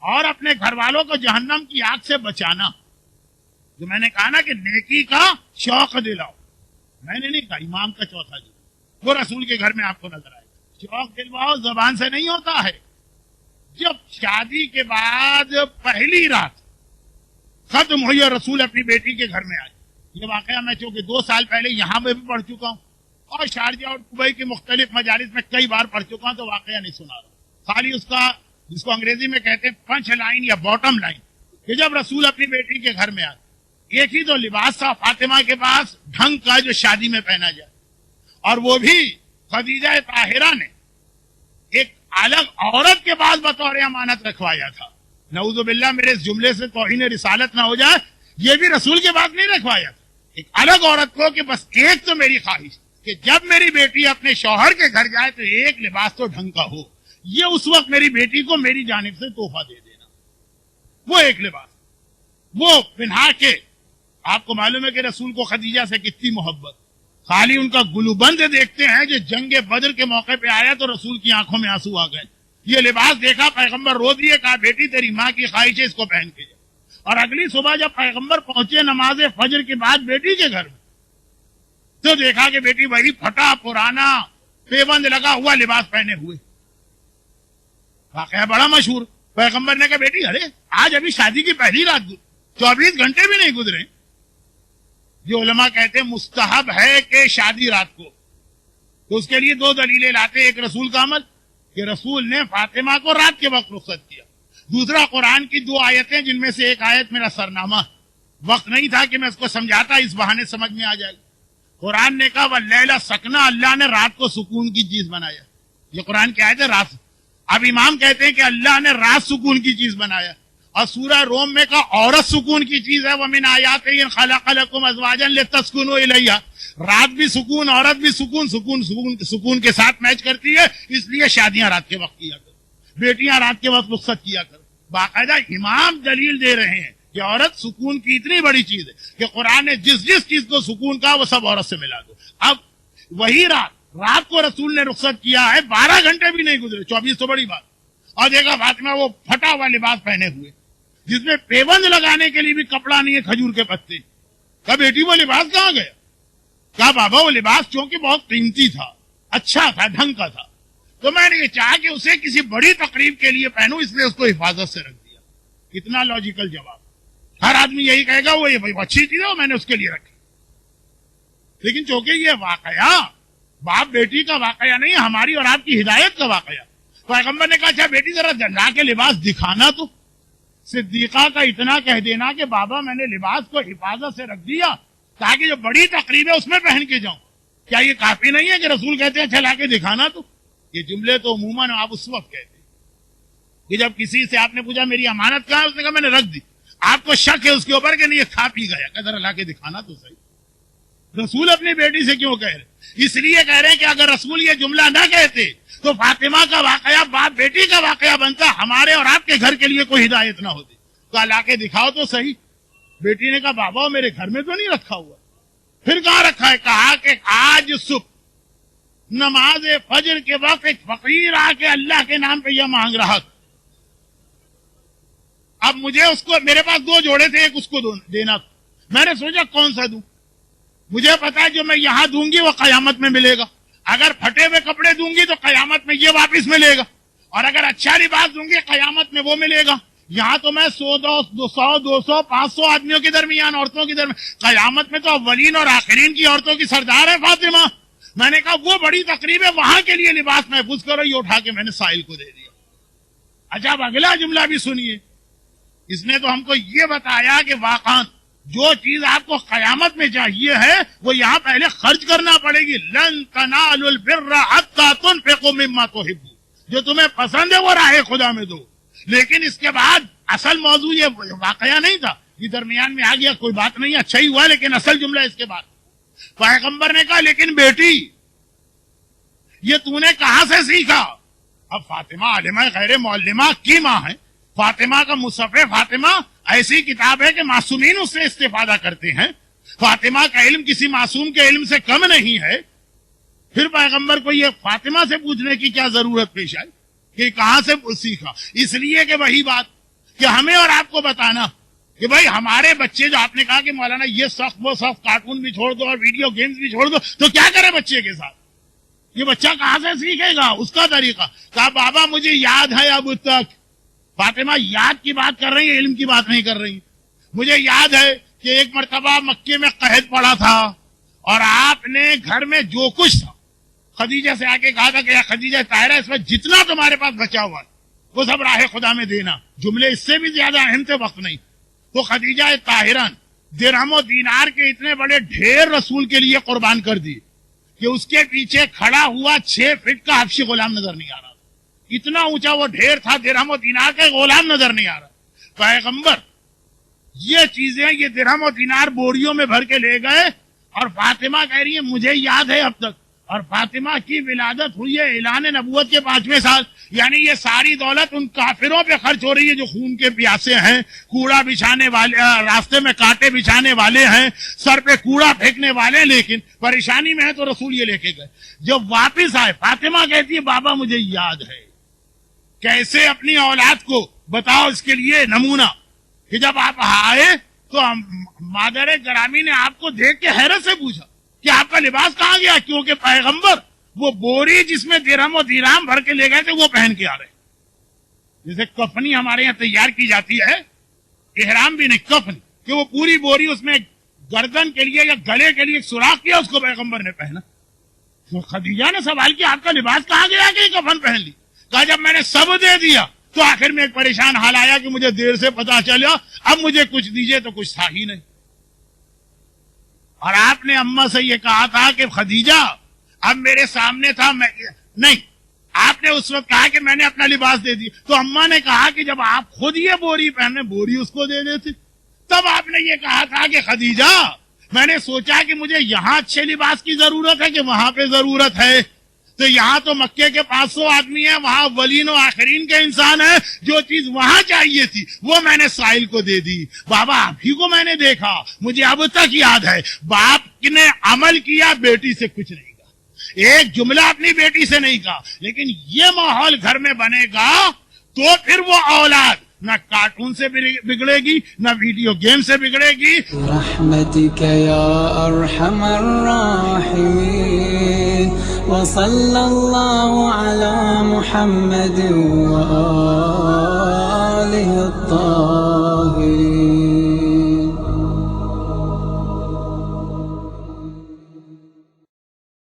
اور اپنے گھر والوں کو جہنم کی آگ سے بچانا. جو میں نے کہا نا کہ نیکی کا شوق دلاؤ, میں نے نہیں کہا, امام کا چوتھا جو وہ رسول کے گھر میں آپ کو نظر آئے گا. شوق دلواؤ زبان سے نہیں ہوتا ہے. جب شادی کے بعد پہلی رات ختم ہوئی اور رسول اپنی بیٹی کے گھر میں آئے, یہ واقعہ میں چونکہ 2 سال پہلے یہاں پہ بھی پڑھ چکا ہوں اور شارجہ اور دبئی کے مختلف مجالس میں کئی بار پڑھ چکا ہوں, تو واقعہ نہیں سنا رہا, خالی اس کا جس کو انگریزی میں کہتے ہیں پنچ لائن یا باٹم لائن, کہ جب رسول اپنی بیٹی کے گھر میں آئے, ایک ہی تو لباس تھا فاطمہ کے پاس ڈھنگ کا جو شادی میں پہنا جائے, اور وہ بھی خدیجہ طاہرہ نے ایک الگ عورت کے پاس بطور امانت رکھوایا تھا. نعوذ باللہ میرے اس جملے سے توہین رسالت نہ ہو جائے, یہ بھی رسول کے پاس نہیں رکھوایا تھا, ایک الگ عورت کو کہ بس ایک تو میری خواہش کہ جب میری بیٹی اپنے شوہر کے گھر جائے تو ایک لباس تو ڈھنگ کا ہو, یہ اس وقت میری بیٹی کو میری جانب سے تحفہ دے دینا. وہ ایک لباس وہ پہنا کے, آپ کو معلوم ہے کہ رسول کو خدیجہ سے کتنی محبت, خالی ان کا گلوبند دیکھتے ہیں جو جنگ بدر کے موقع پہ آیا تو رسول کی آنکھوں میں آنسو آ گئے. یہ لباس دیکھا, پیغمبر رو دیے, کہا بیٹی تیری ماں کی خواہش ہے اس کو پہن کے جا. اور اگلی صبح جب پیغمبر پہنچے نماز فجر کے بعد بیٹی کے گھر میں, تو دیکھا کہ بیٹی وہی پھٹا پرانا پیبند لگا ہوا لباس پہنے ہوئے. واقعہ بڑا مشہور. پیغمبر نے کہا بیٹی ارے آج ابھی شادی کی پہلی رات, 24 گھنٹے بھی نہیں گزرے. جو علماء کہتے ہیں مستحب ہے کہ شادی رات کو, تو اس کے لیے 2 دلیلیں لاتے. ایک رسول کا عمل کہ رسول نے فاطمہ کو رات کے وقت رخصت کیا. دوسرا قرآن کی 2 آیتیں جن میں سے ایک آیت میرا سرنامہ, وقت نہیں تھا کہ میں اس کو سمجھاتا, اس بہانے سمجھ میں آ جائے گا. قرآن نے کہا واللیل سکنا, اللہ نے رات کو سکون کی چیز بنایا. یہ قرآن کی آیت ہے رات. اب امام کہتے ہیں کہ اللہ نے رات سکون کی چیز بنایا, اور سورہ روم میں کہا عورت سکون کی چیز ہے. وَمِنْ آیَاتِهِ خَلَقَ لَكُمْ أَزْوَاجًا لِتَسْكُنُوا إِلَيْهَا. رات بھی سکون, عورت بھی سکون, سکون سکون سکون کے ساتھ میچ کرتی ہے, اس لیے شادیاں رات کے وقت کیا کرو, بیٹیاں رات کے وقت رخصت کیا کرو. باقاعدہ امام دلیل دے رہے ہیں کہ عورت سکون کی اتنی بڑی چیز ہے کہ قرآن نے جس جس چیز کو سکون کہا وہ سب عورت سے ملا دو. اب وہی رات کو رسول نے رخصت کیا ہے, 12 گھنٹے بھی نہیں گزرے, 24 تو بڑی بات. اور دیکھا فاطمہ وہ پھٹا ہوا لباس پہنے ہوئے جس میں پیبند لگانے کے لیے بھی کپڑا نہیں ہے, کھجور کے پتے. کہا بیٹی وہ لباس کہاں گیا؟ کہا بابا وہ لباس چونکہ بہت قیمتی تھا, اچھا تھا, ڈھنگ کا تھا, تو میں نے یہ چاہا کہ اسے کسی بڑی تقریب کے لیے پہنوں, اس لیے اس کو حفاظت سے رکھ دیا. کتنا لاجیکل جواب. ہر آدمی یہی کہے گا وہ یہ اچھی چیز ہے, میں نے اس کے لیے رکھی. لیکن چونکہ یہ واقعہ باپ بیٹی کا واقعہ نہیں, ہماری اور آپ کی ہدایت کا واقعہ. پیغمبر نے کہا اچھا بیٹی ذرا لا کے لباس دکھانا. تو صدیقہ کا اتنا کہہ دینا کہ بابا میں نے لباس کو حفاظت سے رکھ دیا تاکہ جو بڑی تقریب ہے اس میں پہن کے جاؤں, کیا یہ کافی نہیں ہے کہ رسول کہتے ہیں چلا کے دکھانا؟ تو یہ جملے تو عموماً آپ اس وقت کہتے ہیں کہ جب کسی سے آپ نے پوچھا میری امانت کہاں ہے, اس نے کہا میں نے رکھ دی. آپ کو شک ہے اس کے اوپر کہ نہیں یہ کھا پی گیا, کہ ذرا لا کے دکھانا تو صحیح. رسول اپنی بیٹی سے کیوں کہہ رہے؟ اس لیے کہہ رہے ہیں کہ اگر رسول یہ جملہ نہ کہتے تو فاطمہ کا واقعہ باپ بیٹی کا واقعہ بنتا, ہمارے اور آپ کے گھر کے لیے کوئی ہدایت نہ ہوتی. تو لا کے دکھاؤ تو صحیح. بیٹی نے کہا بابا میرے گھر میں تو نہیں رکھا ہوا. پھر کہاں رکھا ہے؟ کہا کہ آج صبح نماز فجر کے وقت ایک فقیر آ کے اللہ کے نام پہ یہ مانگ رہا تھا. اب مجھے اس کو, میرے پاس 2 جوڑے تھے, ایک اس کو دینا تھا. میں نے سوچا کون سا دوں. مجھے پتا ہے جو میں یہاں دوں گی وہ قیامت میں ملے گا. اگر پھٹے ہوئے کپڑے دوں گی تو قیامت میں یہ واپس ملے گا, اور اگر اچھا لباس دوں گی قیامت میں وہ ملے گا. یہاں تو میں 100 200 500 آدمیوں کے درمیان, عورتوں کے درمیان, قیامت میں تو اولین اور آخرین کی عورتوں کی سردار ہے فاطمہ. میں نے کہا وہ بڑی تقریب ہے, وہاں کے لیے لباس محفوظ کرو. یہ اٹھا کے میں نے سائل کو دے دیا. اچھا اب اگلا جملہ بھی سنیے. اس نے تو ہم کو یہ بتایا کہ واقعا جو چیز آپ کو قیامت میں چاہیے ہے وہ یہاں پہلے خرچ کرنا پڑے گی. لن تنالوا البر حتى تنفقوا مما تحبون. جو تمہیں پسند ہے وہ راہ خدا میں دو. لیکن اس کے بعد اصل موضوع یہ واقعہ نہیں تھا, یہ درمیان میں آ گیا, کوئی بات نہیں, اچھا ہی ہوا. لیکن اصل جملہ اس کے بعد پیغمبر نے کہا لیکن بیٹی یہ تو نے کہاں سے سیکھا؟ اب فاطمہ عالمہ غیر معلمہ کی ماں ہے. فاطمہ کا مصحف فاطمہ ایسی کتاب ہے کہ معصومین اس سے استفادہ کرتے ہیں. فاطمہ کا علم کسی معصوم کے علم سے کم نہیں ہے. پھر پیغمبر کو یہ فاطمہ سے پوچھنے کی کیا ضرورت پیش آئی کہ کہاں سے سیکھا؟ اس لیے کہ وہی بات کہ ہمیں اور آپ کو بتانا کہ بھائی ہمارے بچے جو آپ نے کہا کہ مولانا یہ سخت وہ سخت کارٹون بھی چھوڑ دو اور ویڈیو گیمز بھی چھوڑ دو، تو کیا کرے بچے کے ساتھ؟ یہ بچہ کہاں سے سیکھے گا اس کا طریقہ؟ کہا بابا مجھے یاد ہے اب تک. فاطمہ یاد کی بات کر رہی ہے، علم کی بات نہیں کر رہی. مجھے یاد ہے کہ ایک مرتبہ مکے میں قحط پڑا تھا اور آپ نے گھر میں جو کچھ تھا خدیجہ سے آ کے کہا تھا کہ یا خدیجہ طاہرہ اس میں جتنا تمہارے پاس بچا ہوا ہے وہ سب راہ خدا میں دینا. جملے اس سے بھی زیادہ اہم تھے، وقت نہیں. تو خدیجہ طاہرہ درہم و دینار کے اتنے بڑے ڈھیر رسول کے لیے قربان کر دی کہ اس کے پیچھے کھڑا ہوا 6 فٹ کا حبشی غلام نظر نہیں آ رہا. اتنا اونچا وہ ڈھیر تھا، درہم و دینار کا غلام نظر نہیں آ رہا. پیغمبر یہ چیزیں، یہ درہم و دینار بوریوں میں بھر کے لے گئے اور فاطمہ کہہ رہی ہے مجھے یاد ہے اب تک. اور فاطمہ کی ولادت ہوئی ہے اعلان نبوت کے 5ویں سال. یعنی یہ ساری دولت ان کافروں پہ خرچ ہو رہی ہے جو خون کے پیاسے ہیں، کوڑا بچھانے والے، راستے میں کانٹے بچھانے والے ہیں، سر پہ کوڑا پھینکنے والے، لیکن پریشانی میں ہے تو رسول یہ لے کے گئے. جب واپس آئے فاطمہ کہتی ہے بابا مجھے یاد ہے. کیسے اپنی اولاد کو بتاؤ اس کے لیے نمونہ کہ جب آپ آئے تو مادر گرامی نے آپ کو دیکھ کے حیرت سے پوچھا کہ آپ کا لباس کہاں گیا، کیونکہ پیغمبر وہ بوری جس میں درہم و دینار بھر کے لے گئے تھے وہ پہن کے آ رہے. جیسے کفنی ہمارے یہاں تیار کی جاتی ہے، احرام بھی نہیں، کفن، کہ وہ پوری بوری اس میں گردن کے لیے یا گلے کے لیے سوراخ کیا، اس کو پیغمبر نے پہنا. تو خدیجہ نے سوال کیا آپ کا لباس کہاں گیا کہ کفن پہن لی؟ کہا جب میں نے سب دے دیا تو آخر میں ایک پریشان حال آیا کہ مجھے دیر سے پتا چلا، اب مجھے کچھ دیجئے تو کچھ تھا ہی نہیں. اور آپ نے اماں سے یہ کہا تھا کہ خدیجہ اب میرے سامنے تھا، میں نہیں، آپ نے اس وقت کہا کہ میں نے اپنا لباس دے دی. تو اماں نے کہا کہ جب آپ خود یہ بوری پہنے، بوری اس کو دے دیتی. تب آپ نے یہ کہا تھا کہ خدیجہ میں نے سوچا کہ مجھے یہاں اچھے لباس کی ضرورت ہے کہ وہاں پہ ضرورت ہے. تو یہاں تو مکے کے 500 آدمی ہیں، وہاں اولین و آخرین کے انسان ہیں. جو چیز وہاں چاہیے تھی وہ میں نے سائل کو دے دی. بابا آپ ہی کو میں نے دیکھا، مجھے اب تک یاد ہے باپ نے عمل کیا، بیٹی سے کچھ نہیں کہا، ایک جملہ اپنی بیٹی سے نہیں کہا. لیکن یہ ماحول گھر میں بنے گا تو پھر وہ اولاد نہ کارٹون سے بگڑے گی، نہ ویڈیو گیم سے بگڑے گی. رحمتک یا ارحم الراحمین وصلی اللہ علی محمد وآلہ الطاہرین.